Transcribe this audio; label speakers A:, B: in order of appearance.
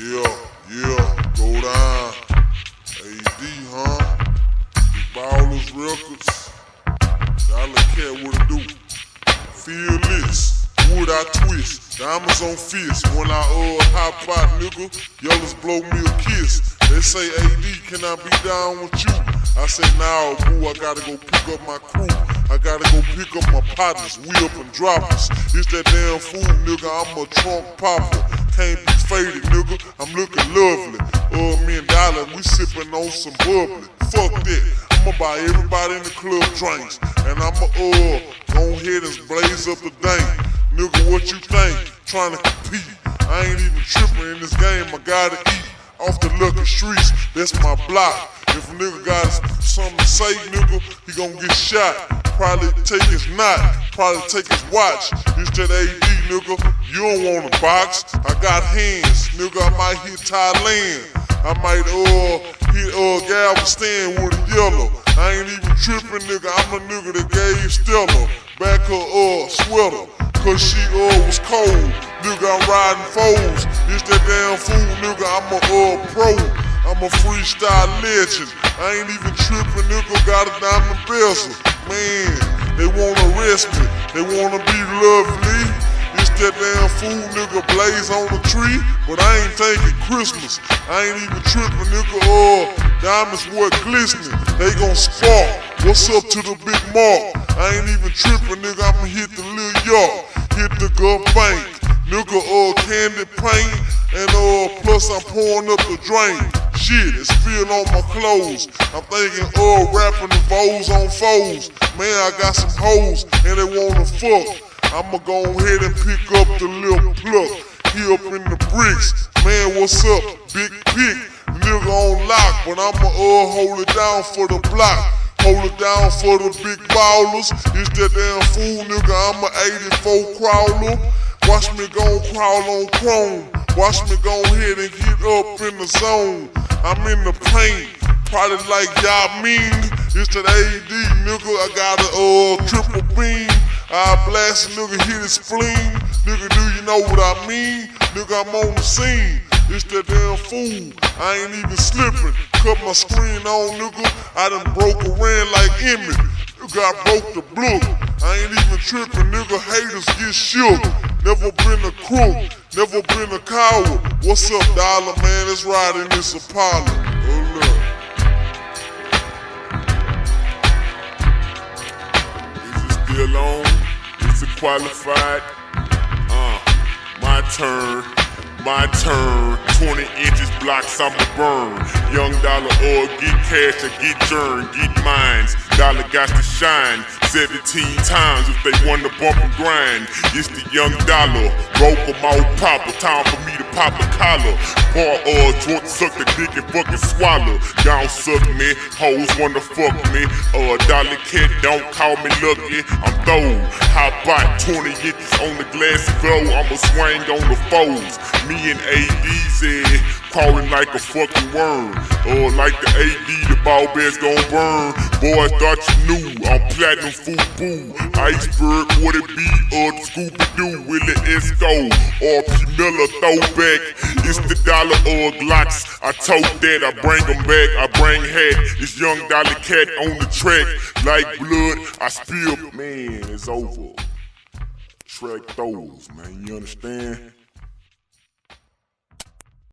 A: Yeah, go down. AD, huh? Big Ballers Records. Dollar Cat, what it do? Feel this, wood I twist, diamonds on fist. When I hop out, nigga, yellows blow me a kiss. They say, AD, can I be down with you? I say, nah, boo, I gotta go pick up my crew. I gotta go pick up my partners, we up and droppers. It's that damn fool, nigga, I'm a trunk popper. Can't be faded, nigga, I'm looking lovely. Me and Dollar, we sipping on some bubbly. Fuck that, I'ma buy everybody in the club drinks. And I'ma go ahead and blaze up the dang. Nigga, what you think? Trying to compete. I ain't even tripping in this game, I gotta eat. Off the lucky streets, that's my block. If a nigga got something to say, nigga, he gon' get shot. Probably take his knot, probably take his watch. It's that AD, nigga, you don't want a box. I got hands, nigga, I might hit Thailand. I might hit Galveston with a yellow. I ain't even tripping, nigga, I'm the nigga that gave Stella back her sweater, cause she was cold. Nigga, I'm riding foes. It's that damn fool, nigga, I'm a pro. I'm a freestyle legend. I ain't even tripping, nigga, got a diamond bezel. Man, they wanna arrest me, they wanna be lovely. It's that damn fool, nigga, blaze on the tree. But I ain't thinking Christmas, I ain't even tripping, nigga, diamonds what glistening, they gon' spark. What's up to the big mark? I ain't even tripping, nigga, I'ma hit the Lil York, hit the Gulf Bank. Nigga, candy paint, and plus I'm pouring up the drain. Shit, it's spilled on my clothes. I'm thinking, rapping the foes on foes. Man, I got some hoes, and they wanna fuck. I'ma go ahead and pick up the little pluck. He up in the bricks. Man, what's up? Big pick. Nigga on lock, but I'ma hold it down for the block. Hold it down for the big ballers. It's that damn fool, nigga, I'm a 84 crawler. Watch me gon' crawl on chrome. Watch me go ahead and get up in the zone. I'm in the paint, probably like Yao Ming. It's that AD, nigga, I got a triple beam. I blast a nigga, hit his spleen. Nigga, do you know what I mean? Nigga, I'm on the scene. It's that damn fool, I ain't even slipping. Cut my screen on, nigga, I done broke a ran like Emmett. Nigga, I broke the block. I ain't even tripping, nigga, haters get shook. Never been a crook, never been a coward. What's up, Dollar, man? Let's ride in this Apollo. Hold up. Is it still on? Is it qualified? My turn. 20 inches blocks, I'ma burn. Young Dollar get cash or get churn, get mines. Dollar got to shine 17 times if they want to bump and grind. It's the Young Dollar, broke 'em out, popper. Time for me to pop a collar. Bar short, suck the dick and fucking swallow. Y'all suck me, hoes wanna fuck me. Dollar Cat, don't call me lucky. I'm thrown. Hop out 20 inches on the glass floor. I'ma swing on the foes. Me and AD said, crawling like a fucking worm. Like the AD, the ball bears gon' burn. Boys thought you knew, I'm platinum fubu. Iceberg, what it be, the Scooby-Doo, Willie Esco, P. Miller throwback. It's the Dollar Glocks, I told that, I bring them back, I bring hat. It's Young Dollar Cat on the track, like blood, I spill. Man, it's over. Track those, man, you understand?